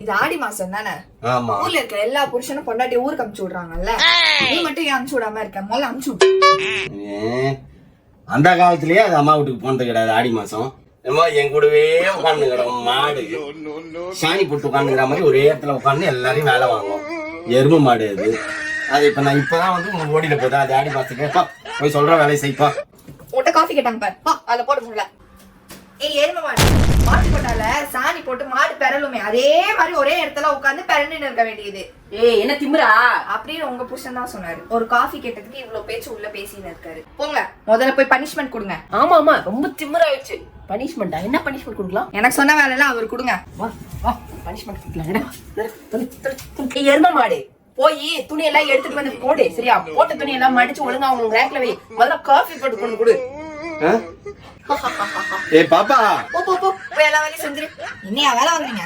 இது ஆடி மாசம் தானே? ஆமா. ஊர்ல இருக்க எல்லா புருஷனும் பொண்டாட்டி ஊருக்கு அமுச்சு விடுறாங்கல்ல, நீ மட்டும் ஏன் அமுச்சு விடாம இருக்க? முதல்ல அமுச்சு விடு. அந்த காலத்திலேயே அது அம்மா வீட்டுக்கு போனது கிடையாது. ஆடி மாசம் என் கூடவே உட்காந்துக்கிறோம். மாடு சாணி போட்டு உட்காந்துக்கிற மாதிரி ஒரே இடத்துல உட்காந்து எல்லாரையும் வேலை வாங்குவோம். எருமை மாடு அது இப்ப நான் இப்பதான் வந்து ஓடிட போதா. அது ஆடி மாசத்துக்கு போய் சொல்ற வேலையை செய்ப்பா. உன்கிட்ட காஃபி கேட்டாங்க பாரு, அதுல போட முடியல. ஏய் எருமை மாடு, மாட்டு போட்டால சாணி போட்டு மாடு பெறலுமே, அதே மாதிரி ஒரே இடத்துல உட்காந்து பெறன்னு இருக்க வேண்டியது. ஏய் என்ன திமிரா அப்படின்னு உங்க புருஷன் தான் சொன்னாரு. ஒரு காஃபி கேட்டதுக்கு இவ்வளவு பேச்சு உள்ள பேசின்னு இருக்காரு. போங்க, முதல்ல போய் பனிஷ்மெண்ட் கொடுங்க. ஆமா ஆமா ரொம்ப திமிராயிடுச்சு. பனிஷ்மெண்டா? என்ன பனிஷ்மெண்ட் கொடுக்கலாம்? எனக்கு சொன்ன வேலை எல்லாம் அவர் கொடுங்க. வா வா பனிஷ்மெண்ட் கொடுக்கலாம். ஏய் எருமை மாடு, போய் துணி எல்லாம் எடுத்துட்டு வந்து போடு. சரியா? போட்ட துணி எல்லாம் மடிச்சு ஒழுங்கா அவங்க ரேக்ல வை. முதல்ல காஃபி போட்டு கொண்டு கொடு. ஏ பாப்பா, போ போ போ, போய் எல்லா வேலையும் செஞ்சிரு. என்னையா வேலை வாங்குறீங்க?